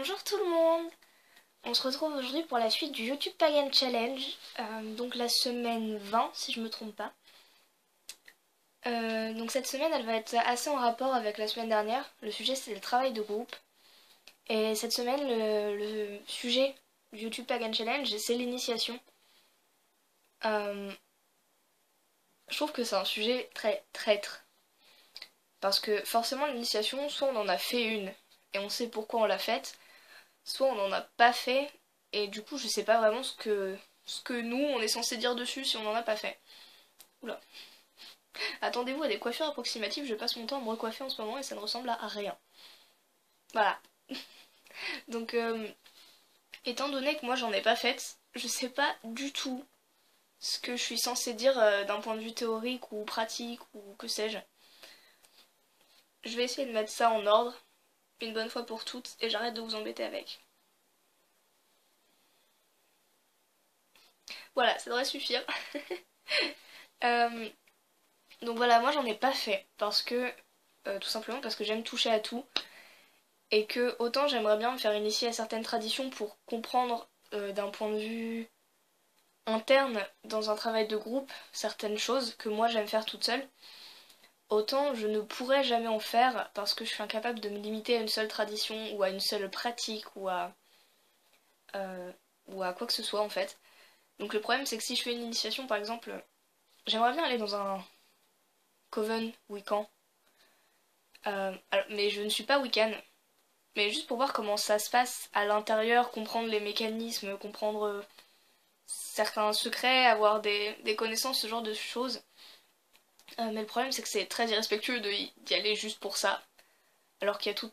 Bonjour tout le monde. On se retrouve aujourd'hui pour la suite du YouTube Pagan Challenge, donc la semaine 20 si je me trompe pas. Donc cette semaine elle va être assez en rapport avec la semaine dernière. Le sujet c'est le travail de groupe. Et cette semaine le sujet du YouTube Pagan Challenge c'est l'initiation. Je trouve que c'est un sujet très traître. Parce que forcément l'initiation, soit on en a fait une et on sait pourquoi on l'a faite, soit on n'en a pas fait et du coup je sais pas vraiment ce que nous on est censé dire dessus si on n'en a pas fait. Oula. Attendez-vous à des coiffures approximatives, je passe mon temps à me recoiffer en ce moment et ça ne ressemble à rien. Voilà. Donc étant donné que moi j'en ai pas faite, je sais pas du tout ce que je suis censée dire d'un point de vue théorique ou pratique ou que sais-je. Je vais essayer de mettre ça en ordre une bonne fois pour toutes et j'arrête de vous embêter avec. Voilà, ça devrait suffire. Donc voilà, moi j'en ai pas fait parce que tout simplement parce que j'aime toucher à tout et que autant j'aimerais bien me faire initier à certaines traditions pour comprendre d'un point de vue interne dans un travail de groupe certaines choses que moi j'aime faire toute seule, autant je ne pourrais jamais en faire parce que je suis incapable de me limiter à une seule tradition ou à une seule pratique ou à quoi que ce soit en fait. Donc le problème c'est que si je fais une initiation par exemple, j'aimerais bien aller dans un coven Wiccan. Mais je ne suis pas Wiccan. Mais juste pour voir comment ça se passe à l'intérieur, comprendre les mécanismes, comprendre certains secrets, avoir des connaissances, ce genre de choses. Mais le problème c'est que c'est très irrespectueux d'y aller juste pour ça. Alors qu'il y a tout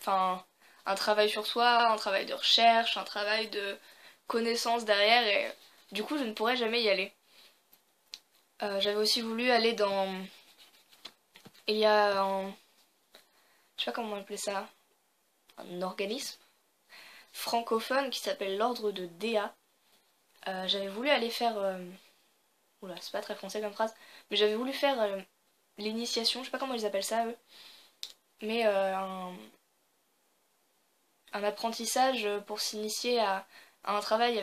un travail sur soi, un travail de recherche, un travail de connaissance derrière et du coup je ne pourrais jamais y aller. J'avais aussi voulu aller dans... Il y a un... Je sais pas comment on appelait ça. Un organisme francophone qui s'appelle l'ordre de Déa. J'avais voulu aller faire... Oula, c'est pas très français comme phrase. Mais j'avais voulu faire l'initiation, je sais pas comment ils appellent ça eux. Mais un apprentissage pour s'initier à un travail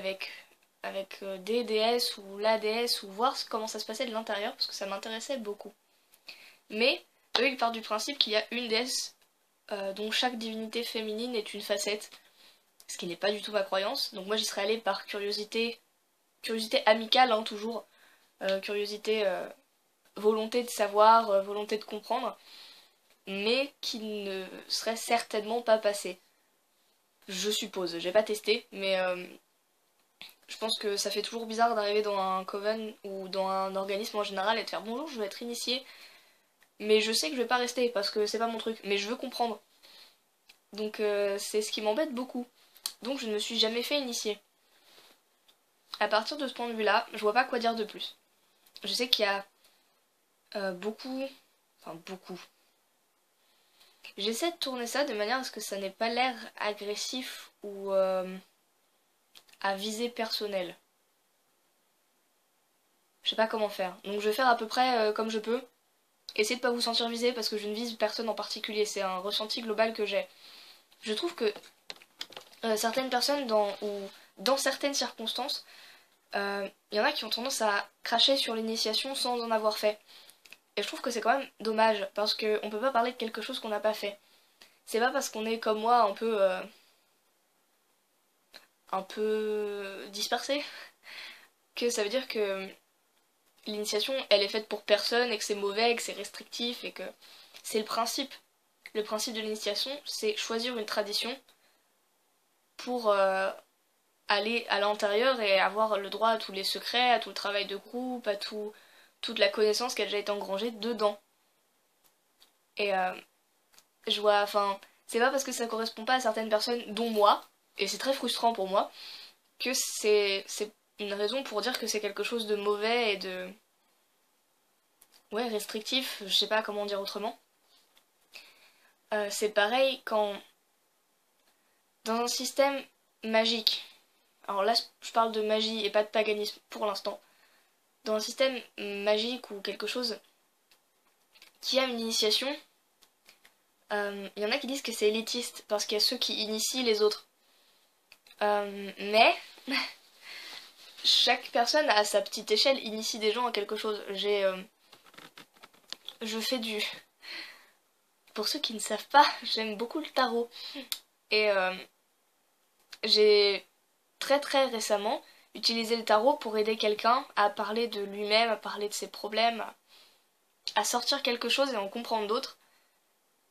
avec des déesses ou la déesse ou voir comment ça se passait de l'intérieur parce que ça m'intéressait beaucoup. Mais eux ils partent du principe qu'il y a une déesse dont chaque divinité féminine est une facette, ce qui n'est pas du tout ma croyance. Donc moi j'y serais allée par curiosité amicale hein, toujours, curiosité, volonté de savoir, volonté de comprendre, mais qui ne serait certainement pas passée. Je suppose, j'ai pas testé, mais je pense que ça fait toujours bizarre d'arriver dans un coven ou dans un organisme en général et de faire bonjour, je veux être initié, mais je sais que je vais pas rester parce que c'est pas mon truc, mais je veux comprendre. Donc c'est ce qui m'embête beaucoup. Donc je ne me suis jamais fait initier. À partir de ce point de vue-là, je vois pas quoi dire de plus. Je sais qu'il y a beaucoup... Enfin beaucoup. J'essaie de tourner ça de manière à ce que ça n'ait pas l'air agressif ou à visée personnelle. Je sais pas comment faire. Donc je vais faire à peu près comme je peux. Essayez de pas vous sentir visé parce que je ne vise personne en particulier. C'est un ressenti global que j'ai. Je trouve que certaines personnes dans certaines circonstances, y en a qui ont tendance à cracher sur l'initiation sans en avoir fait. Et je trouve que c'est quand même dommage parce qu'on peut pas parler de quelque chose qu'on n'a pas fait. C'est pas parce qu'on est comme moi un peu dispersé que ça veut dire que l'initiation elle est faite pour personne et que c'est mauvais, et que c'est restrictif et que c'est le principe. Le principe de l'initiation c'est choisir une tradition pour aller à l'intérieur et avoir le droit à tous les secrets, à tout le travail de groupe, à toute la connaissance qui a déjà été engrangée dedans. Et je vois, enfin, c'est pas parce que ça correspond pas à certaines personnes, dont moi, et c'est très frustrant pour moi, que c'est une raison pour dire que c'est quelque chose de mauvais et de... Ouais, restrictif, je sais pas comment dire autrement. C'est pareil quand... Dans un système magique, alors là je parle de magie et pas de paganisme pour l'instant, dans un système magique ou quelque chose qui a une initiation, Il y en a qui disent que c'est élitiste parce qu'il y a ceux qui initient les autres. Mais chaque personne à sa petite échelle initie des gens à quelque chose. Je fais du... Pour ceux qui ne savent pas, j'aime beaucoup le tarot. Et j'ai très très récemment utilisé le tarot pour aider quelqu'un à parler de lui-même, à parler de ses problèmes, à sortir quelque chose et en comprendre d'autres.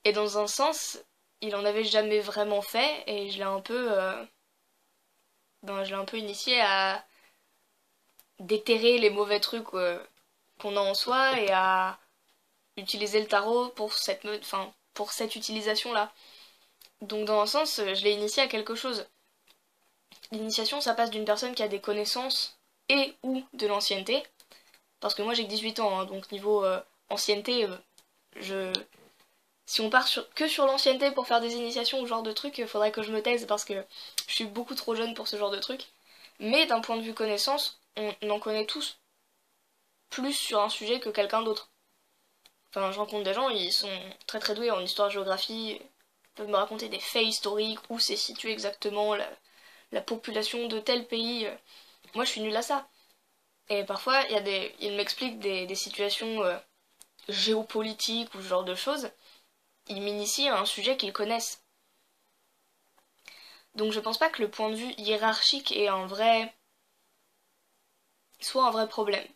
Et dans un sens, il en avait jamais vraiment fait et je l'ai un peu initié à déterrer les mauvais trucs qu'on a en soi et à utiliser le tarot pour cette utilisation-là. Donc dans un sens, je l'ai initié à quelque chose. L'initiation, ça passe d'une personne qui a des connaissances et ou de l'ancienneté. Parce que moi j'ai que 18 ans, hein, donc niveau ancienneté, je... Si on part que sur l'ancienneté pour faire des initiations ou ce genre de trucs, il faudrait que je me taise parce que je suis beaucoup trop jeune pour ce genre de trucs. Mais d'un point de vue connaissance, on en connaît tous plus sur un sujet que quelqu'un d'autre. Enfin, je rencontre des gens, ils sont très très doués en histoire-géographie, ils peuvent me raconter des faits historiques, où c'est situé exactement la population de tel pays. Moi, je suis nulle à ça. Et parfois, ils m'expliquent des situations géopolitiques ou ce genre de choses. Ils m'initient à un sujet qu'ils connaissent. Donc je pense pas que le point de vue hiérarchique soit un vrai problème.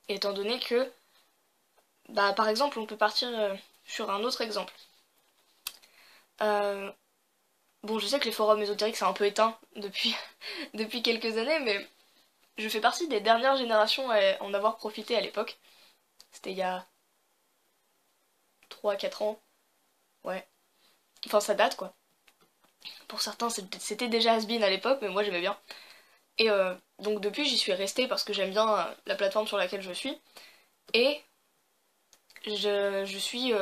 Étant donné que, par exemple, on peut partir sur un autre exemple. Bon, je sais que les forums ésotériques c'est un peu éteint depuis, depuis quelques années, mais je fais partie des dernières générations à en avoir profité à l'époque. C'était il y a 3-4 ans. Ouais. Enfin, ça date, quoi. Pour certains, c'était déjà has-been à l'époque, mais moi j'aimais bien. Et donc depuis, j'y suis restée parce que j'aime bien la plateforme sur laquelle je suis. Et je suis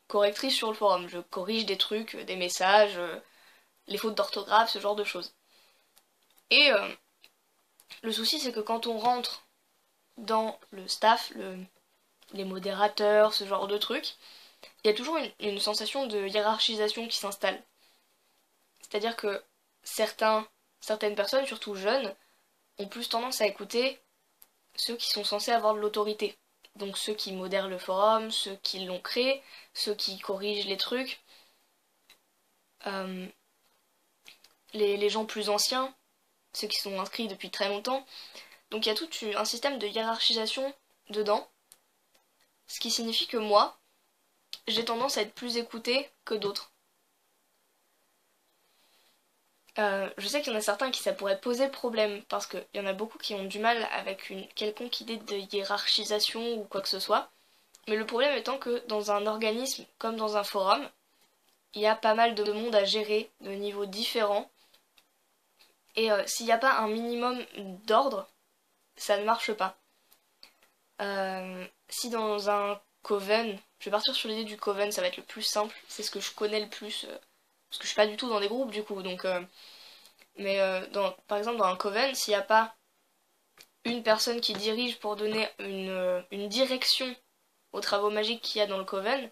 correctrice sur le forum. Je corrige des trucs, des messages, les fautes d'orthographe, ce genre de choses. Et le souci, c'est que quand on rentre dans le staff, les modérateurs, ce genre de trucs, il y a toujours une sensation de hiérarchisation qui s'installe. C'est-à-dire que certaines personnes, surtout jeunes, ont plus tendance à écouter ceux qui sont censés avoir de l'autorité. Donc ceux qui modèrent le forum, ceux qui l'ont créé, ceux qui corrigent les trucs, euh, les gens plus anciens, ceux qui sont inscrits depuis très longtemps. Donc il y a tout un système de hiérarchisation dedans, ce qui signifie que moi, j'ai tendance à être plus écoutée que d'autres. Je sais qu'il y en a certains qui ça pourrait poser problème, parce qu'il y en a beaucoup qui ont du mal avec une quelconque idée de hiérarchisation ou quoi que ce soit. Mais le problème étant que dans un organisme comme dans un forum, il y a pas mal de monde à gérer, de niveaux différents. Et s'il n'y a pas un minimum d'ordre, ça ne marche pas. Si dans un coven, je vais partir sur l'idée du coven, ça va être le plus simple, c'est ce que je connais le plus, parce que je suis pas du tout dans des groupes du coup, donc... mais par exemple dans un coven, s'il n'y a pas une personne qui dirige pour donner une direction aux travaux magiques qu'il y a dans le coven,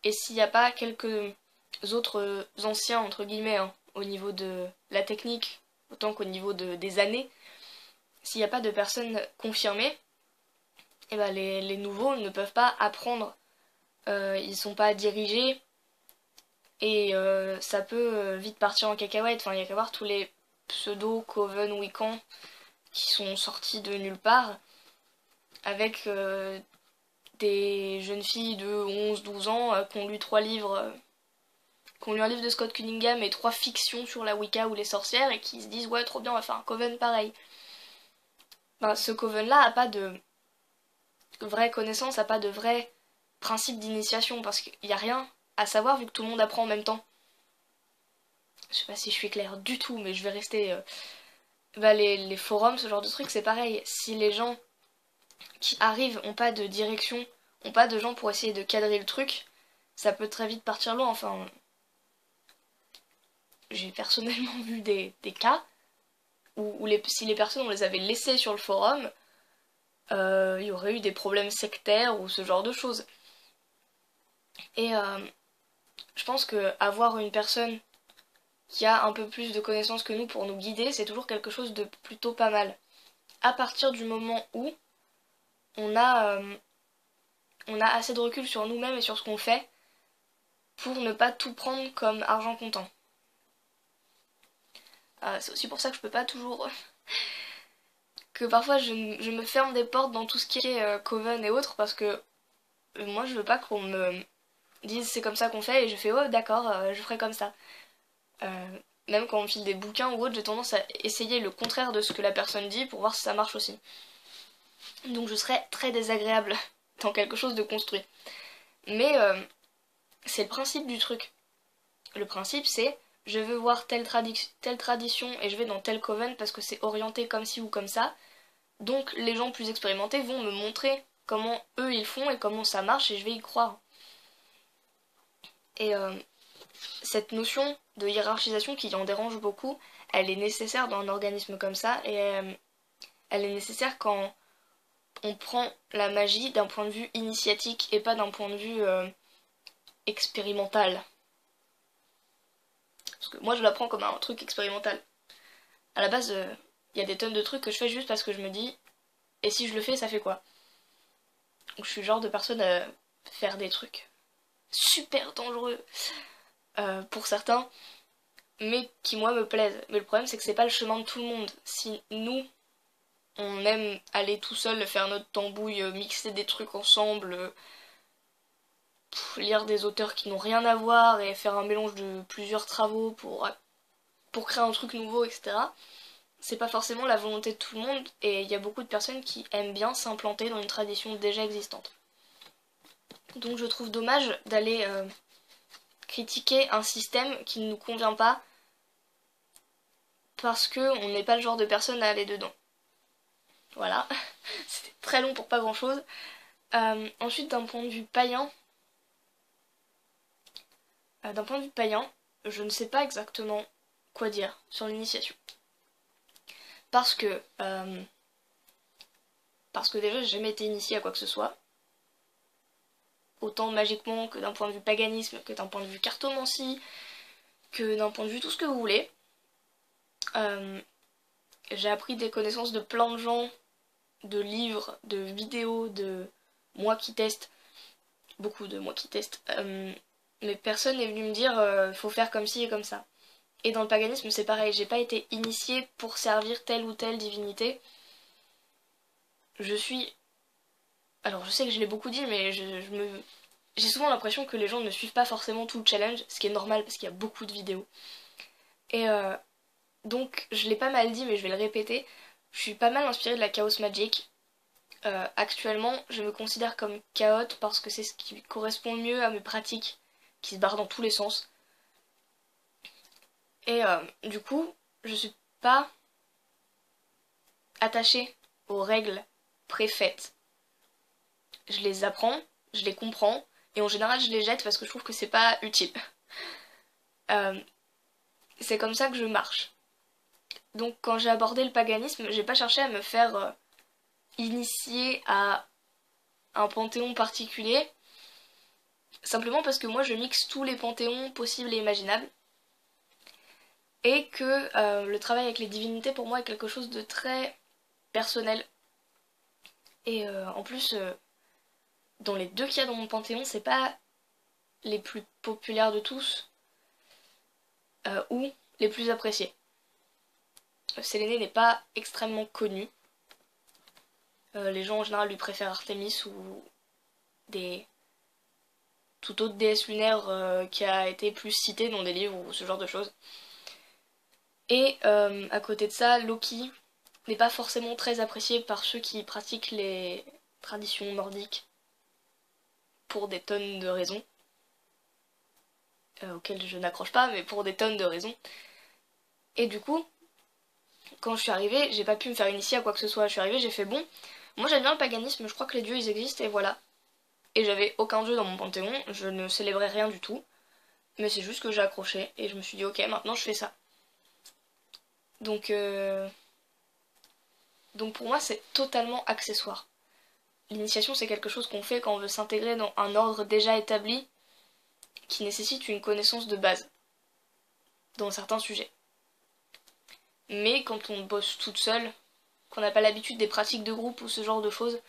et s'il n'y a pas quelques autres anciens, entre guillemets, hein, au niveau de la technique, autant qu'au niveau des années, s'il n'y a pas de personnes confirmées, et ben les nouveaux ne peuvent pas apprendre, ils sont pas dirigés, et ça peut vite partir en cacahuète. Enfin, il y a qu'à voir tous les pseudo Coven Wiccan qui sont sortis de nulle part, avec des jeunes filles de 11-12 ans qui ont lu 3 livres, qui ont lu un livre de Scott Cunningham et 3 fictions sur la Wicca ou les sorcières, et qui se disent ouais trop bien on va faire un coven pareil. Ce coven là a pas de vraie connaissance, a pas de vrai principe d'initiation, parce qu'il n'y a rien à savoir vu que tout le monde apprend en même temps. Je sais pas si je suis claire du tout, mais je vais rester... les forums, ce genre de trucs, c'est pareil. Si les gens qui arrivent ont pas de direction, ont pas de gens pour essayer de cadrer le truc, ça peut très vite partir loin. Enfin, j'ai personnellement vu des cas où si les personnes on les avait laissées sur le forum, il y aurait eu des problèmes sectaires ou ce genre de choses. Et je pense que avoir une personne qui a un peu plus de connaissances que nous pour nous guider, c'est toujours quelque chose de plutôt pas mal. À partir du moment où on a, euh, on a assez de recul sur nous-mêmes et sur ce qu'on fait pour ne pas tout prendre comme argent comptant. C'est aussi pour ça que je peux pas toujours... que parfois je me ferme des portes dans tout ce qui est Coven et autres parce que moi je veux pas qu'on me dise c'est comme ça qu'on fait et je fais oh d'accord je ferai comme ça. Même quand on me file des bouquins ou autre, j'ai tendance à essayer le contraire de ce que la personne dit pour voir si ça marche aussi. Donc je serais très désagréable dans quelque chose de construit. Mais c'est le principe du truc. Le principe c'est je veux voir telle tradition et je vais dans tel coven parce que c'est orienté comme ci ou comme ça. Donc les gens plus expérimentés vont me montrer comment eux ils font et comment ça marche et je vais y croire. Et cette notion de hiérarchisation qui en dérange beaucoup, elle est nécessaire dans un organisme comme ça et elle est nécessaire quand on prend la magie d'un point de vue initiatique et pas d'un point de vue expérimental. Parce que moi je la prends comme un truc expérimental. À la base, y a des tonnes de trucs que je fais juste parce que je me dis, et si je le fais, ça fait quoi? Donc je suis le genre de personne à faire des trucs super dangereux pour certains, mais qui moi me plaisent. Mais le problème c'est que c'est pas le chemin de tout le monde. Si nous, on aime aller tout seul, faire notre tambouille, mixer des trucs ensemble, lire des auteurs qui n'ont rien à voir et faire un mélange de plusieurs travaux pour créer un truc nouveau, etc. C'est pas forcément la volonté de tout le monde et il y a beaucoup de personnes qui aiment bien s'implanter dans une tradition déjà existante. Donc je trouve dommage d'aller critiquer un système qui ne nous convient pas parce qu'on n'est pas le genre de personne à aller dedans. Voilà, c'était très long pour pas grand chose. Ensuite, d'un point de vue païen, je ne sais pas exactement quoi dire sur l'initiation. Parce que déjà, j'ai jamais été initiée à quoi que ce soit. Autant magiquement que d'un point de vue paganisme, que d'un point de vue cartomancie, que d'un point de vue tout ce que vous voulez. J'ai appris des connaissances de plein de gens, de livres, de vidéos, de moi qui teste, beaucoup de moi qui teste. Mais personne n'est venu me dire faut faire comme ci et comme ça. Et dans le paganisme c'est pareil, j'ai pas été initiée pour servir telle ou telle divinité. Je suis... Alors je sais que je l'ai beaucoup dit, mais j'ai souvent l'impression que les gens ne suivent pas forcément tout le challenge, ce qui est normal parce qu'il y a beaucoup de vidéos. Et donc je l'ai pas mal dit, mais je vais le répéter. Je suis pas mal inspirée de la Chaos Magic. Actuellement, je me considère comme chaote parce que c'est ce qui correspond le mieux à mes pratiques, qui se barrent dans tous les sens. Et du coup, je suis pas attachée aux règles préfaites. Je les apprends, je les comprends, et en général je les jette parce que je trouve que c'est pas utile. C'est comme ça que je marche. Donc quand j'ai abordé le paganisme, j'ai pas cherché à me faire initier à un panthéon particulier, simplement parce que moi je mixe tous les panthéons possibles et imaginables, et que le travail avec les divinités pour moi est quelque chose de très personnel. Et en plus, dans les deux qu'il y a dans mon panthéon, c'est pas les plus populaires de tous, ou les plus appréciés. Séléné n'est pas extrêmement connu. Les gens en général lui préfèrent Artémis ou des toute autre déesse lunaire qui a été plus citée dans des livres ou ce genre de choses. Et à côté de ça, Loki n'est pas forcément très apprécié par ceux qui pratiquent les traditions nordiques pour des tonnes de raisons, auxquelles je n'accroche pas, mais pour des tonnes de raisons. Et du coup, quand je suis arrivée, j'ai pas pu me faire initier à quoi que ce soit. Je suis arrivée, j'ai fait bon, moi j'aime bien le paganisme, je crois que les dieux ils existent et voilà. Et j'avais aucun dieu dans mon panthéon, je ne célébrais rien du tout, mais c'est juste que j'ai accroché et je me suis dit ok, maintenant je fais ça. Donc pour moi c'est totalement accessoire. L'initiation c'est quelque chose qu'on fait quand on veut s'intégrer dans un ordre déjà établi qui nécessitent une connaissance de base dans certains sujets. Mais quand on bosse toute seule, qu'on n'a pas l'habitude des pratiques de groupe ou ce genre de choses,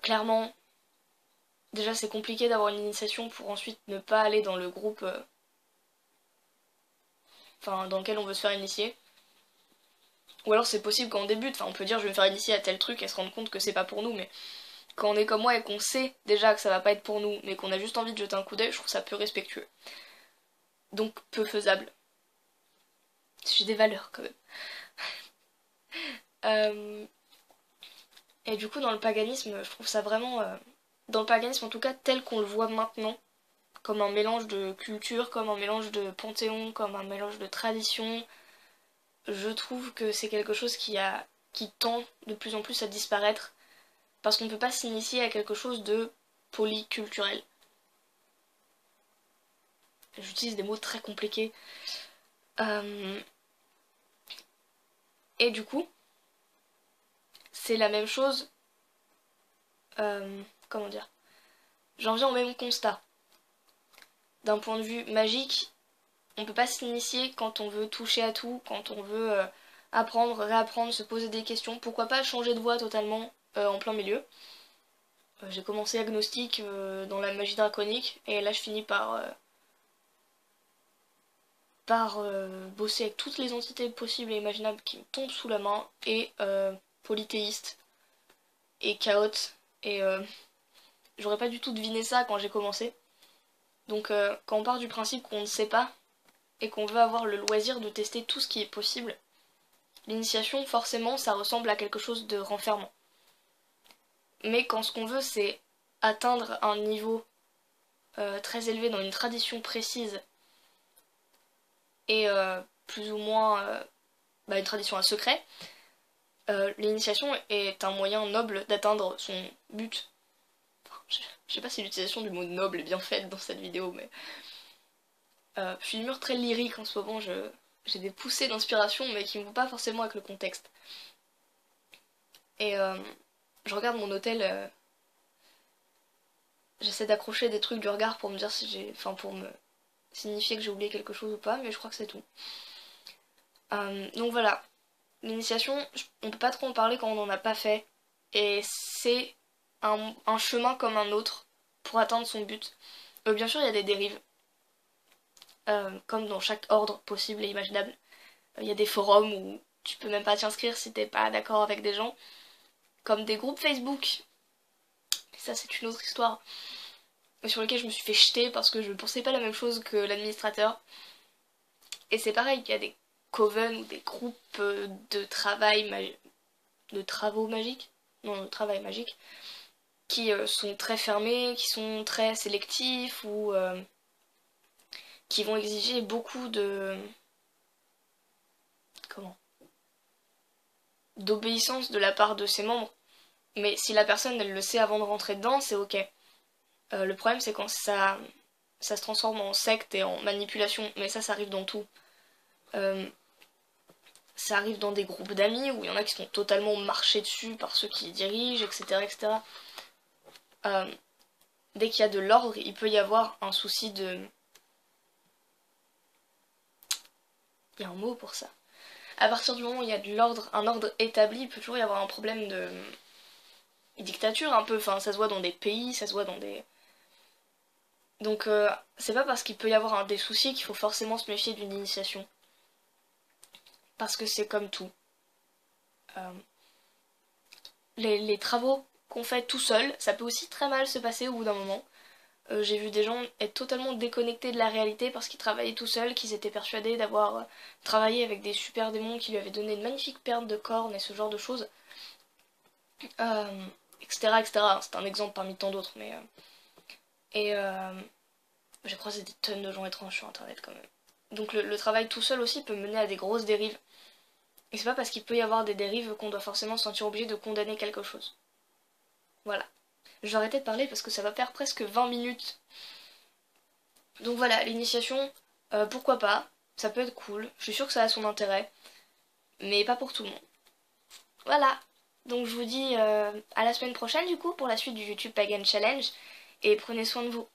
clairement, déjà c'est compliqué d'avoir une initiation pour ensuite ne pas aller dans le groupe dans lequel on veut se faire initier. Ou alors c'est possible quand on débute, on peut dire je vais me faire initier à tel truc et se rendre compte que c'est pas pour nous, mais quand on est comme moi et qu'on sait déjà que ça va pas être pour nous, mais qu'on a juste envie de jeter un coup d'œil, je trouve ça peu respectueux. Donc peu faisable. J'ai des valeurs quand même. Et du coup dans le paganisme, je trouve ça vraiment... dans le paganisme en tout cas tel qu'on le voit maintenant, comme un mélange de culture, comme un mélange de panthéon, comme un mélange de tradition, je trouve que c'est quelque chose qui tend de plus en plus à disparaître, parce qu'on ne peut pas s'initier à quelque chose de polyculturel. J'utilise des mots très compliqués. Et du coup, c'est la même chose. Comment dire ? J'en viens au même constat. D'un point de vue magique, on peut pas s'initier quand on veut toucher à tout, quand on veut apprendre, réapprendre, se poser des questions. Pourquoi pas changer de voie totalement en plein milieu. J'ai commencé agnostique dans la magie draconique et là je finis par bosser avec toutes les entités possibles et imaginables qui me tombent sous la main et polythéiste et chaos et j'aurais pas du tout deviné ça quand j'ai commencé. Donc quand on part du principe qu'on ne sait pas et qu'on veut avoir le loisir de tester tout ce qui est possible, l'initiation forcément ça ressemble à quelque chose de renfermant. Mais quand ce qu'on veut c'est atteindre un niveau très élevé dans une tradition précise et plus ou moins une tradition à secret, l'initiation est un moyen noble d'atteindre son but. Je sais pas si l'utilisation du mot noble est bien faite dans cette vidéo, mais je suis d'humeur très lyrique en ce moment, j'ai des poussées d'inspiration mais qui ne vont pas forcément avec le contexte. Et je regarde mon hôtel, j'essaie d'accrocher des trucs du regard pour me dire si j'ai... pour me signifier que j'ai oublié quelque chose ou pas, mais je crois que c'est tout. Donc voilà, l'initiation, on peut pas trop en parler quand on n'en a pas fait, et c'est un chemin comme un autre pour atteindre son but. Bien sûr, il y a des dérives, comme dans chaque ordre possible et imaginable. Il y a des forums où tu peux même pas t'inscrire si t'es pas d'accord avec des gens, comme des groupes Facebook. Et ça, c'est une autre histoire, sur lequel je me suis fait jeter parce que je ne pensais pas la même chose que l'administrateur. Et c'est pareil, il y a des coven ou des groupes de travail, de travaux magiques, non, de travail magique, qui sont très fermés, qui sont très sélectifs ou qui vont exiger beaucoup d'obéissance de la part de ses membres. Mais si la personne elle le sait avant de rentrer dedans, c'est ok. Le problème c'est quand ça se transforme en secte et en manipulation, mais ça arrive dans tout. Ça arrive dans des groupes d'amis où il y en a qui sont totalement marchés dessus par ceux qui dirigent, etc. etc. Dès qu'il y a de l'ordre, il peut y avoir un souci de... Il y a un mot pour ça. À partir du moment où il y a de l'ordre, un ordre établi, il peut toujours y avoir un problème de dictature un peu. Ça se voit dans des pays, ça se voit dans des... Donc c'est pas parce qu'il peut y avoir des soucis qu'il faut forcément se méfier d'une initiation. Parce que c'est comme tout. Les travaux qu'on fait tout seul, ça peut aussi très mal se passer au bout d'un moment. J'ai vu des gens être totalement déconnectés de la réalité parce qu'ils travaillaient tout seuls, qu'ils étaient persuadés d'avoir travaillé avec des super démons qui lui avaient donné une magnifique paire de cornes et ce genre de choses. Etc. etc. C'est un exemple parmi tant d'autres, mais... j'ai croisé des tonnes de gens étranges sur internet quand même. Donc le travail tout seul aussi peut mener à des grosses dérives. Et c'est pas parce qu'il peut y avoir des dérives qu'on doit forcément se sentir obligé de condamner quelque chose. Voilà. Je vais arrêter de parler parce que ça va faire presque 20 minutes. Donc voilà, l'initiation, pourquoi pas, ça peut être cool, je suis sûre que ça a son intérêt, mais pas pour tout le monde. Voilà, donc je vous dis à la semaine prochaine du coup pour la suite du YouTube Pagan Challenge, et prenez soin de vous.